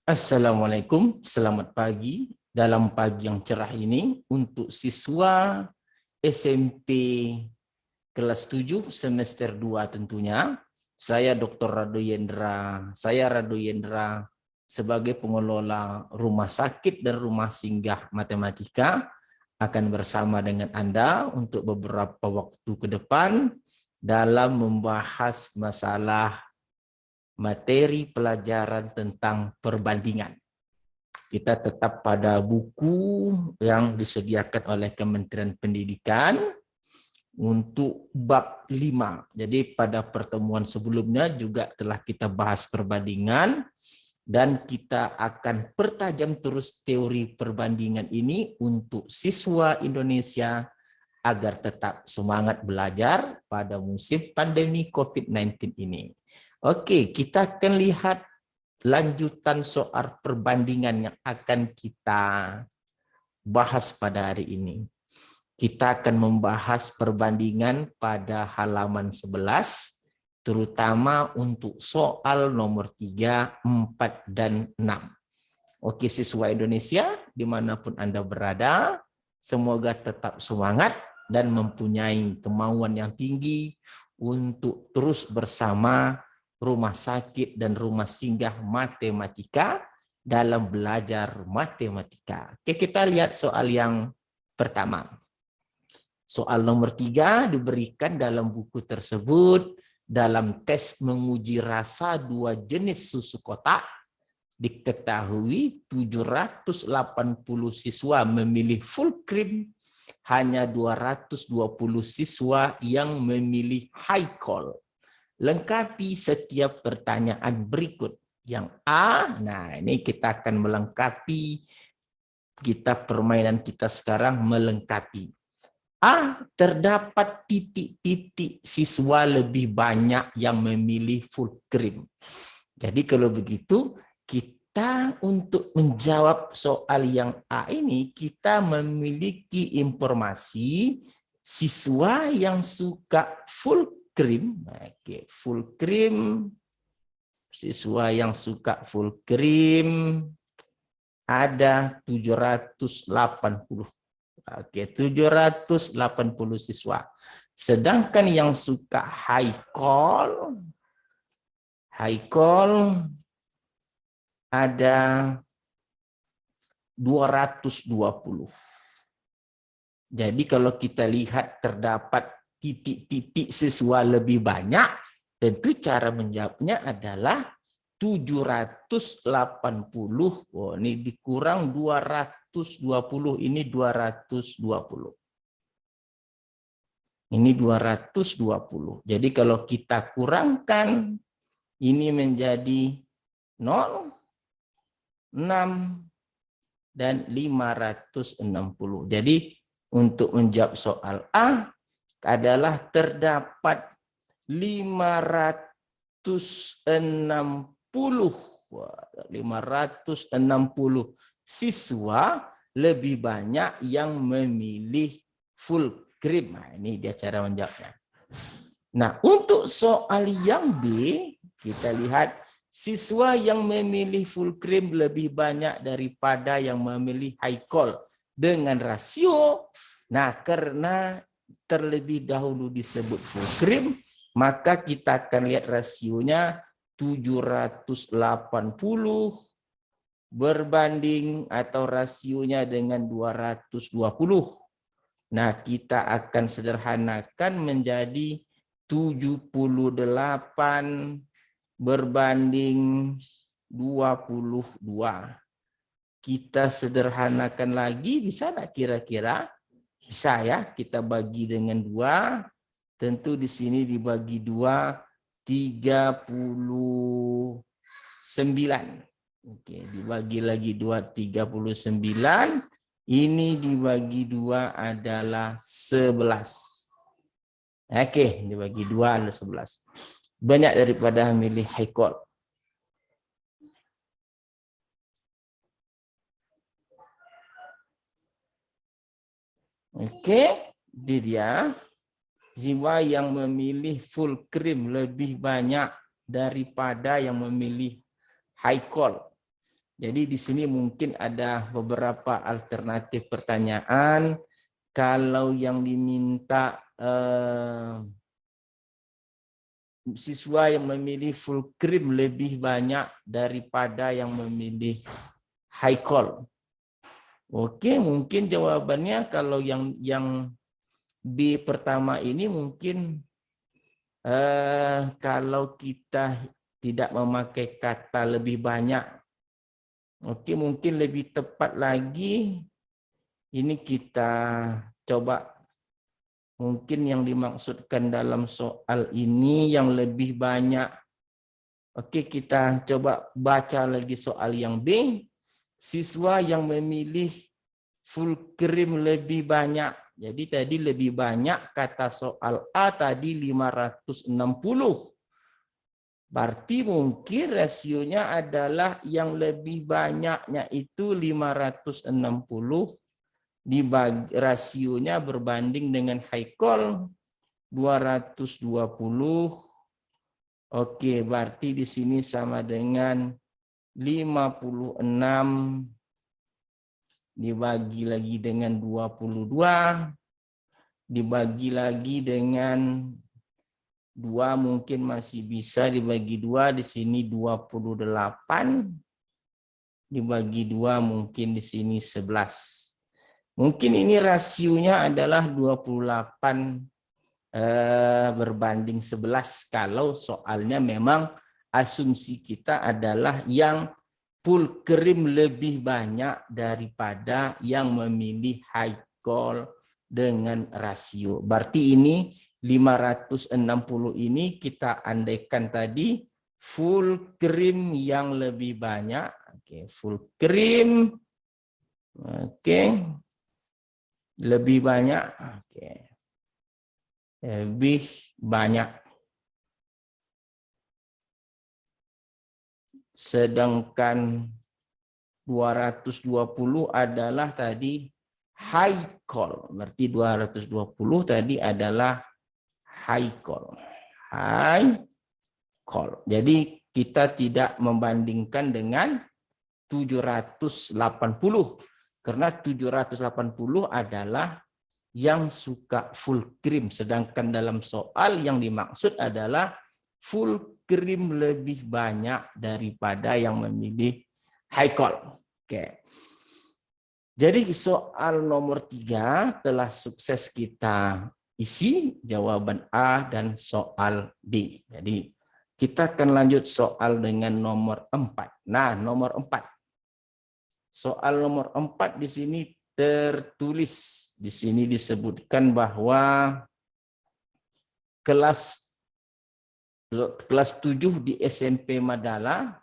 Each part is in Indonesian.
Assalamualaikum, selamat pagi. Dalam pagi yang cerah ini, untuk siswa SMP kelas 7 semester 2 tentunya, saya Dr. Rado Yendra. Saya Rado Yendra sebagai pengelola rumah sakit dan rumah singgah matematika akan bersama dengan Anda untuk beberapa waktu ke depan dalam membahas masalah materi pelajaran tentang perbandingan. Kita tetap pada buku yang disediakan oleh Kementerian Pendidikan untuk bab 5. Jadi pada pertemuan sebelumnya juga telah kita bahas perbandingan dan kita akan pertajam terus teori perbandingan ini untuk siswa Indonesia agar tetap semangat belajar pada musim pandemi COVID-19 ini. Oke, kita akan lihat lanjutan soal perbandingan yang akan kita bahas pada hari ini. Kita akan membahas perbandingan pada halaman 11, terutama untuk soal nomor 3, 4, dan 6. Oke, siswa Indonesia, dimanapun Anda berada, semoga tetap semangat dan mempunyai kemauan yang tinggi untuk terus bersama rumah sakit dan rumah singgah matematika dalam belajar matematika. Oke, kita lihat soal yang pertama. Soal nomor 3 diberikan dalam buku tersebut dalam tes menguji rasa 2 jenis susu kotak. Diketahui 780 siswa memilih full cream, hanya 220 siswa yang memilih high call. Lengkapi setiap pertanyaan berikut. Yang A, nah ini kita akan melengkapi, permainan kita sekarang melengkapi. A, terdapat titik-titik siswa lebih banyak yang memilih full cream. Jadi kalau begitu, kita untuk menjawab soal yang A ini, kita memiliki informasi siswa yang suka full cream. Oke, full cream. Siswa yang suka full cream ada 780. Oke, 780 siswa. Sedangkan yang suka high call ada 220. Jadi kalau kita lihat terdapat titik-titik siswa lebih banyak, tentu cara menjawabnya adalah 780. Oh, ini dikurang 220, ini 220. Ini 220. Jadi kalau kita kurangkan, ini menjadi 0, 6, dan 560. Jadi untuk menjawab soal A adalah terdapat 560 siswa lebih banyak yang memilih full cream. Nah, ini dia cara menjawabnya. Nah, untuk soal yang B, kita lihat siswa yang memilih full cream lebih banyak daripada yang memilih high call dengan rasio. Nah, karena terlebih dahulu disebut full cream, maka kita akan lihat rasionya 780 berbanding atau rasionya dengan 220. Nah, kita akan sederhanakan menjadi 78 berbanding 22. Kita sederhanakan lagi, bisa nggak kira-kira? Bisa ya, kita bagi dengan 2. Tentu di sini dibagi 2, 39. Oke, dibagi lagi 2, 39. Ini dibagi 2 adalah 11. Oke, dibagi 2 adalah 11. Banyak daripada milih high call. Oke, dia jiwa yang memilih full cream lebih banyak daripada yang memilih high call. Jadi di sini mungkin ada beberapa alternatif pertanyaan. Kalau yang diminta siswa yang memilih full cream lebih banyak daripada yang memilih high call. Oke, mungkin jawabannya kalau yang B pertama ini mungkin kalau kita tidak memakai kata lebih banyak, oke, mungkin lebih tepat lagi ini kita coba mungkin yang dimaksudkan dalam soal ini yang lebih banyak. Oke, kita coba baca lagi soal yang B. Siswa yang memilih full cream lebih banyak. Jadi tadi lebih banyak kata soal A tadi 560. Berarti mungkin rasionya adalah yang lebih banyaknya itu 560 dibagi rasionya berbanding dengan high call 220. Oke, berarti di sini sama dengan 56 dibagi lagi dengan 22 dibagi lagi dengan 2 mungkin masih bisa dibagi 2 di sini 28 dibagi 2 mungkin di sini 11. Mungkin ini rasionya adalah 28 berbanding 11 kalau soalnya memang asumsi kita adalah yang full cream lebih banyak daripada yang memilih high call dengan rasio. Berarti ini 560 ini kita andaikan tadi full cream yang lebih banyak. Oke, full cream. Oke. Lebih banyak. Oke. Lebih banyak. Sedangkan 220 adalah tadi high call. Berarti 220 tadi adalah high call. High call. Jadi kita tidak membandingkan dengan 780. Karena 780 adalah yang suka full cream. Sedangkan dalam soal yang dimaksud adalah full cream lebih banyak daripada yang memilih high call. Oke. Jadi soal nomor 3 telah sukses kita isi jawaban A dan soal B. Jadi kita akan lanjut soal dengan nomor 4. Nah, nomor 4. Soal nomor 4 di sini tertulis. Di sini disebutkan bahwa kelas 7 di SMP Madala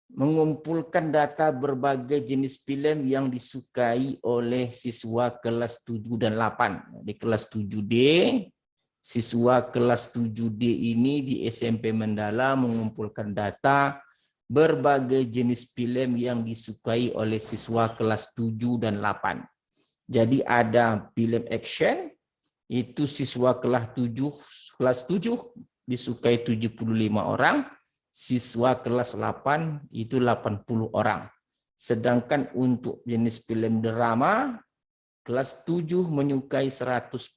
mengumpulkan data berbagai jenis film yang disukai oleh siswa kelas 7 dan 8. Di kelas 7D, siswa kelas 7D ini di SMP Mandala mengumpulkan data berbagai jenis film yang disukai oleh siswa kelas 7 dan 8. Jadi ada film action, itu siswa kelas 7 disukai 75 orang, siswa kelas 8 itu 80 orang. Sedangkan untuk jenis film drama, kelas 7 menyukai 105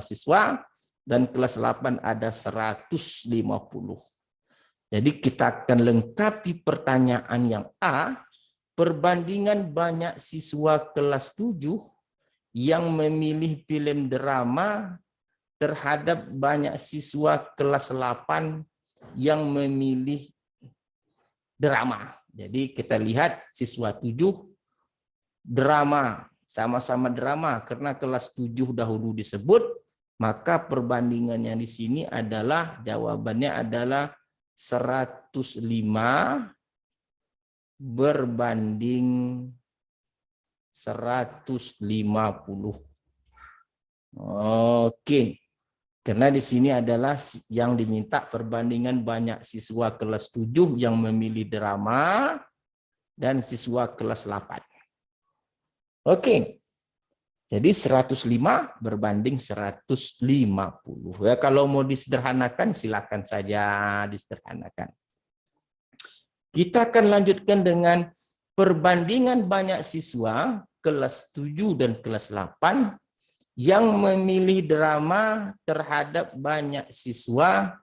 siswa, dan kelas 8 ada 150. Jadi kita akan lengkapi pertanyaan yang A, perbandingan banyak siswa kelas 7 yang memilih film drama terhadap banyak siswa kelas 8 yang memilih drama. Jadi kita lihat siswa 7 drama, sama-sama drama karena kelas 7 dahulu disebut, maka perbandingannya di sini adalah jawabannya adalah 105 berbanding 150. Oke. Karena di sini adalah yang diminta perbandingan banyak siswa kelas 7 yang memilih drama dan siswa kelas 8. Oke. Jadi 105 berbanding 150. Ya, kalau mau disederhanakan silakan saja disederhanakan. Kita akan lanjutkan dengan perbandingan banyak siswa kelas 7 dan kelas 8 yang memilih drama terhadap banyak siswa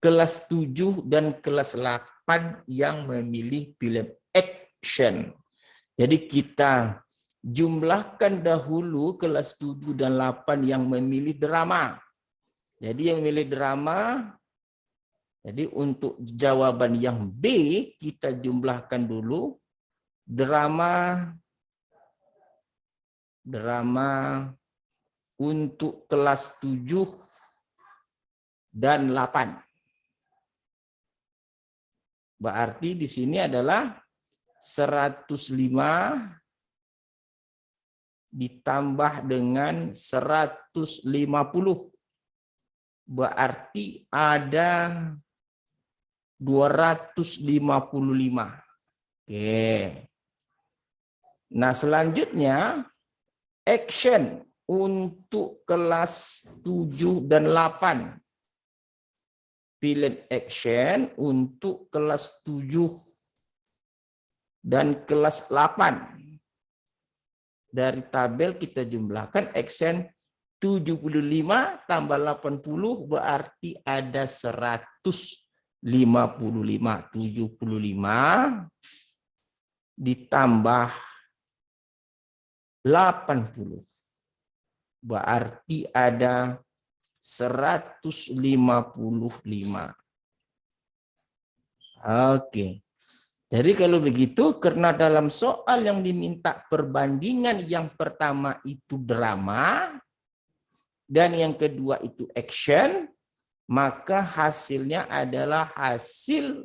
kelas 7 dan kelas 8 yang memilih film action. Jadi kita jumlahkan dahulu kelas 7 dan 8 yang memilih drama. Jadi yang memilih drama, jadi untuk jawaban yang B kita jumlahkan dulu drama untuk kelas 7 dan 8. Berarti di sini adalah 105 ditambah dengan 150. Berarti ada 255. Oke. Nah, selanjutnya action untuk kelas 7 dan 8. Film action untuk kelas 7 dan kelas 8. Dari tabel kita jumlahkan action 75 tambah 80 berarti ada 155. 75 ditambah 80. Berarti ada 155. Oke. Jadi kalau begitu, karena dalam soal yang diminta perbandingan yang pertama itu drama, dan yang kedua itu action, maka hasilnya adalah hasil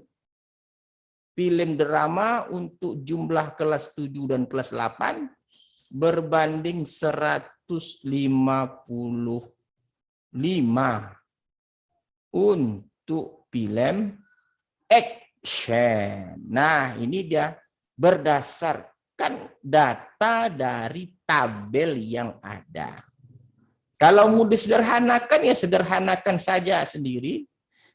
film drama untuk jumlah kelas 7 dan kelas 8 berbanding 155 untuk film action. Nah, ini dia berdasarkan data dari tabel yang ada. Kalau mau disederhanakan, ya sederhanakan saja sendiri.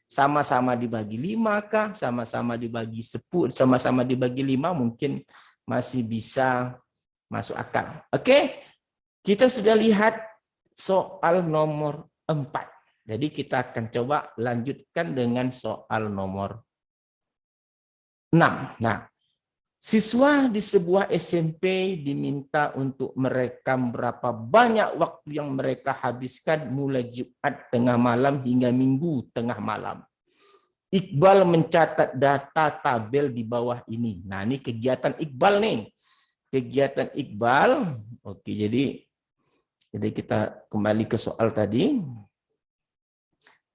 Sama-sama dibagi 5 kah? Sama-sama dibagi 10, sama-sama dibagi 5 mungkin masih bisa masuk akal. Oke, kita sudah lihat soal nomor 4. Jadi kita akan coba lanjutkan dengan soal nomor 6. Nah, siswa di sebuah SMP diminta untuk merekam berapa banyak waktu yang mereka habiskan mulai Jumat tengah malam hingga Minggu tengah malam. Iqbal mencatat data tabel di bawah ini. Nah, ini kegiatan Iqbal nih. Kegiatan Iqbal. Oke, jadi kita kembali ke soal tadi.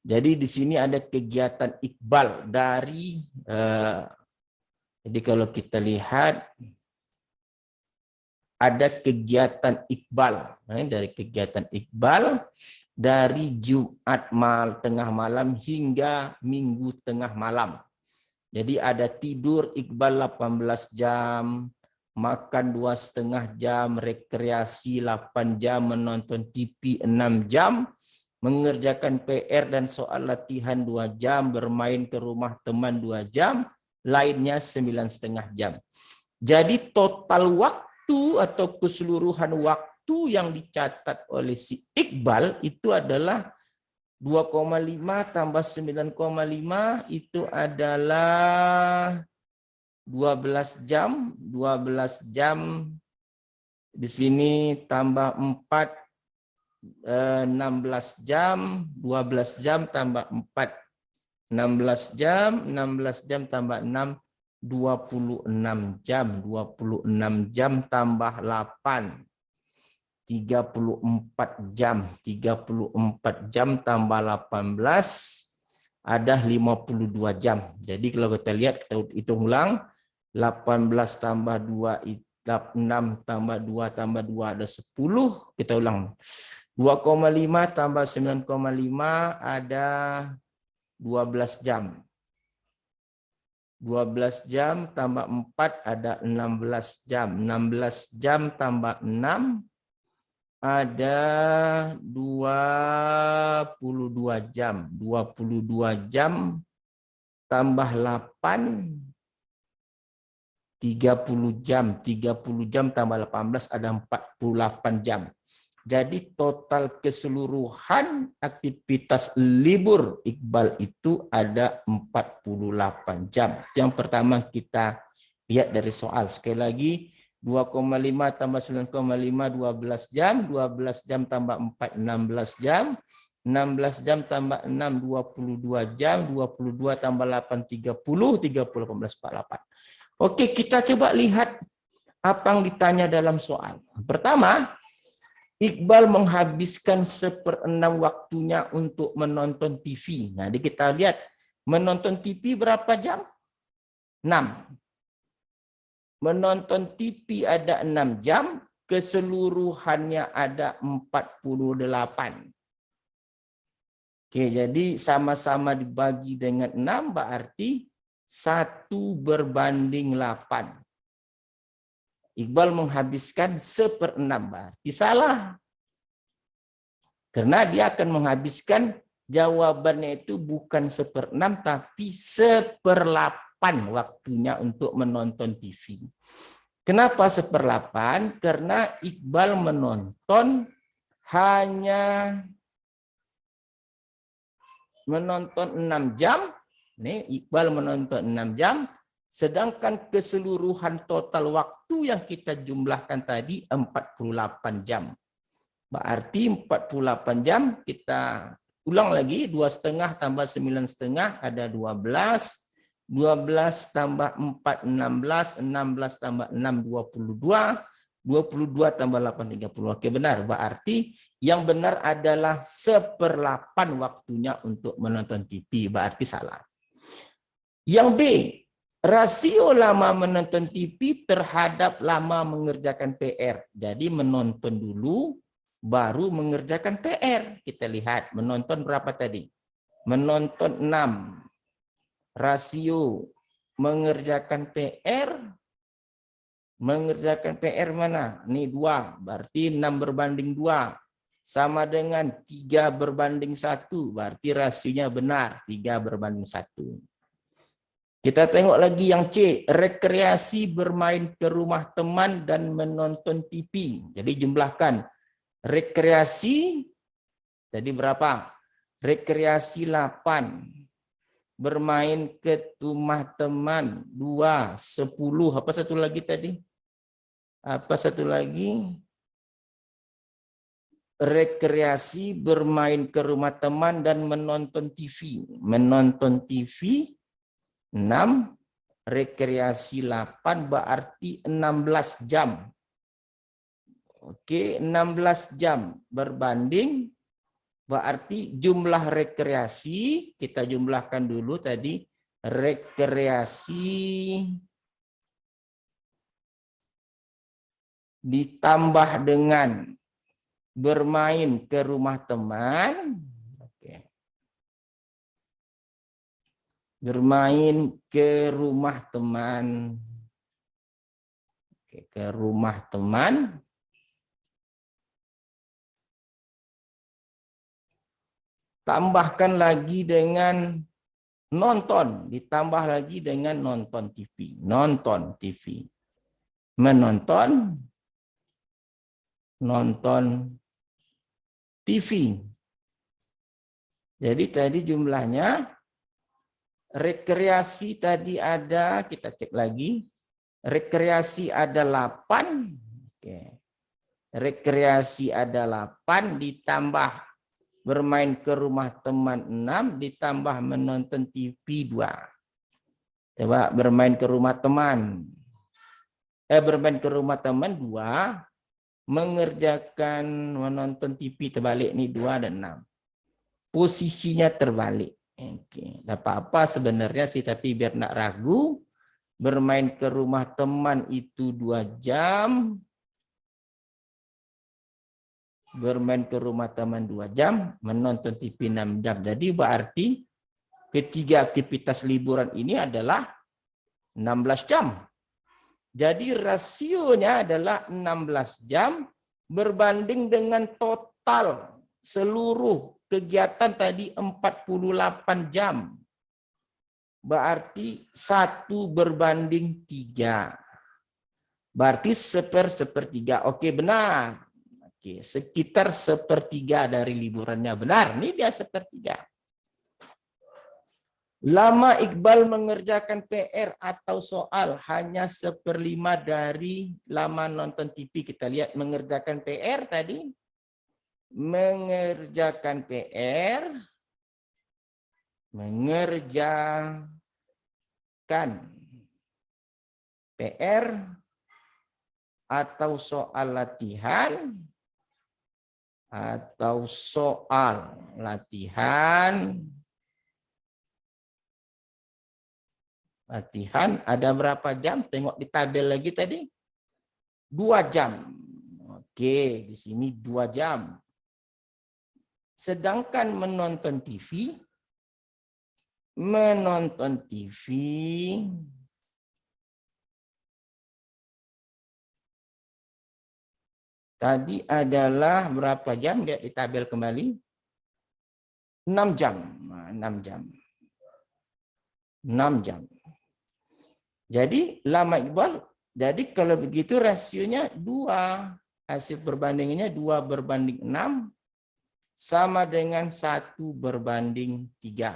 Jadi di sini ada kegiatan Iqbal dari jadi kalau kita lihat ada kegiatan Iqbal, dari kegiatan Iqbal dari Jumat tengah malam hingga Minggu tengah malam. Jadi ada tidur Iqbal 18 jam, makan 2,5 jam, rekreasi 8 jam, menonton TV 6 jam, mengerjakan PR dan soal latihan 2 jam, bermain ke rumah teman 2 jam, lainnya 9,5 jam. Jadi total waktu atau keseluruhan waktu yang dicatat oleh si Iqbal itu adalah 2,5 tambah 9,5 itu adalah 12 jam. 12 jam di sini tambah 4, 16 jam. 12 jam tambah 4. 16 jam, 16 jam tambah 6, 26 jam. 26 jam tambah 8, 34 jam. 34 jam tambah 18, ada 52 jam. Jadi kalau kita lihat, kita hitung ulang, 18 tambah 2, 6 tambah 2 tambah 2 ada 10. Kita ulang. 2,5 tambah 9,5 ada 12 jam. 12 jam tambah 4 ada 16 jam. 16 jam tambah 6 ada 22 jam. 22 jam tambah 8 30 jam. 30 jam tambah 18 ada 48 jam. Jadi total keseluruhan aktivitas libur Iqbal itu ada 48 jam. Yang pertama kita lihat dari soal. Sekali lagi 2,5 tambah 9,5 12 jam. 12 jam tambah 4 16 jam. 16 jam tambah 6 22 jam. 22 tambah 8 30. 30 18 48. Oke, kita coba lihat apa yang ditanya dalam soal. Pertama, Iqbal menghabiskan 1/6 waktunya untuk menonton TV. Nah, kita lihat menonton TV berapa jam? 6. Menonton TV ada 6 jam, keseluruhannya ada 48. Oke, jadi sama-sama dibagi dengan 6 berarti 1/8. Iqbal menghabiskan 1/6, berarti salah. Karena dia akan menghabiskan jawabannya itu bukan 1/6 tapi 1/8 waktunya untuk menonton TV. Kenapa 1/8? Karena Iqbal menonton 6 jam. Nih, Iqbal menonton 6 jam. Sedangkan keseluruhan total waktu yang kita jumlahkan tadi 48 jam. Berarti 48 jam kita ulang lagi. 2,5 tambah 9,5 ada 12. 12 tambah 4 16. 16 tambah 6 22. 22 tambah 8 30. Oke, benar. Berarti yang benar adalah 1/8 waktunya untuk menonton TV. Berarti salah. Yang B. Rasio lama menonton TV terhadap lama mengerjakan PR. Jadi menonton dulu, baru mengerjakan PR. Kita lihat, menonton berapa tadi? Menonton 6. Rasio mengerjakan PR. Mengerjakan PR mana? Ini 2. Berarti 6 berbanding 2. Sama dengan 3 berbanding 1. Berarti rasionya benar. 3 berbanding 1. Kita tengok lagi yang C, rekreasi bermain ke rumah teman dan menonton TV. Jadi jumlahkan rekreasi tadi berapa? Rekreasi 8. Bermain ke rumah teman 2, 10. Apa satu lagi tadi? Apa satu lagi? Rekreasi bermain ke rumah teman dan menonton TV. Menonton TV 6, rekreasi 8 berarti 16 jam. Oke, 16 jam berbanding berarti jumlah rekreasi, kita jumlahkan dulu tadi, rekreasi ditambah dengan bermain ke rumah teman. Bermain ke rumah teman. Oke, ke rumah teman. Tambahkan lagi dengan nonton. Ditambah lagi dengan nonton TV. Nonton TV. Menonton. Nonton TV. Jadi tadi jumlahnya rekreasi tadi ada, kita cek lagi. Rekreasi ada 8. Oke. Rekreasi ada 8 ditambah bermain ke rumah teman 6 ditambah menonton TV 2. Coba bermain ke rumah teman. Bermain ke rumah teman 2, mengerjakan menonton TV terbalik nih 2 dan 6. Posisinya terbalik. Oke, tidak apa-apa sebenarnya sih, tapi biar tidak ragu, bermain ke rumah teman itu 2 jam, bermain ke rumah teman 2 jam, menonton TV 6 jam. Jadi berarti ketiga aktivitas liburan ini adalah 16 jam. Jadi rasionya adalah 16 jam berbanding dengan total seluruh kegiatan tadi 48 jam. Berarti 1/3. Berarti sepertiga. Oke, benar. Oke, sekitar sepertiga dari liburannya. Benar, ini dia sepertiga. Lama Iqbal mengerjakan PR atau soal hanya 1/5 dari lama nonton TV. Kita lihat mengerjakan PR tadi. Mengerjakan PR. Mengerjakan PR atau soal latihan. Atau soal latihan. Latihan ada berapa jam? Tengok di tabel lagi tadi. 2 jam. Oke, di sini 2 jam. Sedangkan menonton TV tadi adalah berapa jam? Lihat di tabel kembali. 6 jam. Nah, 6 jam. 6 jam. Jadi lama Iqbal, jadi kalau begitu rasionya 2. Hasil perbandingannya 2/6 sama dengan 1/3.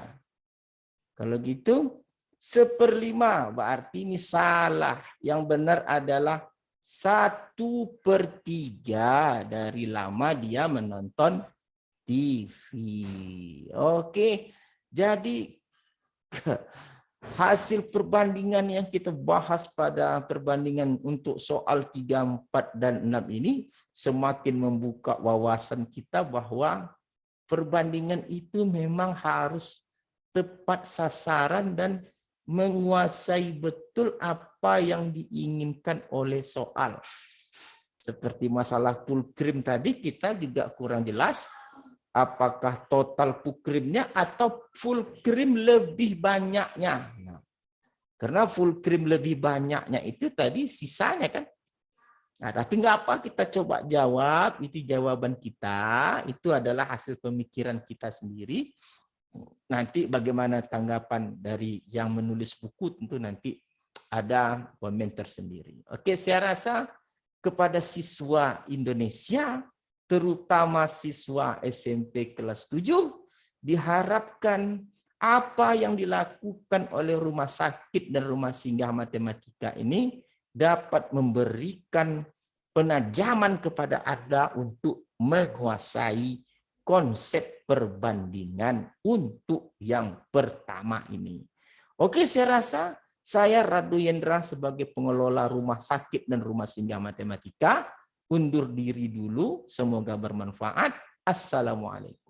Kalau gitu 1/5, berarti ini salah. Yang benar adalah 1/3 dari lama dia menonton TV. Oke, jadi hasil perbandingan yang kita bahas pada perbandingan untuk soal 3, 4, dan 6 ini semakin membuka wawasan kita bahwa perbandingan itu memang harus tepat sasaran dan menguasai betul apa yang diinginkan oleh soal. Seperti masalah fulcrum tadi kita juga kurang jelas. Apakah total fulcrumnya atau fulcrum lebih banyaknya? Nah, karena fulcrum lebih banyaknya itu tadi sisanya kan. Nah, tapi nggak apa, kita coba jawab. Itu jawaban kita. Itu adalah hasil pemikiran kita sendiri. Nanti bagaimana tanggapan dari yang menulis buku tentu nanti ada komen tersendiri. Oke, saya rasa kepada siswa Indonesia, terutama siswa SMP kelas 7, diharapkan apa yang dilakukan oleh rumah sakit dan rumah singgah matematika ini dapat memberikan penajaman kepada Anda untuk menguasai konsep perbandingan untuk yang pertama ini. Oke, saya rasa saya Radu Yendra sebagai pengelola rumah sakit dan rumah singgah matematika undur diri dulu. Semoga bermanfaat. Assalamualaikum.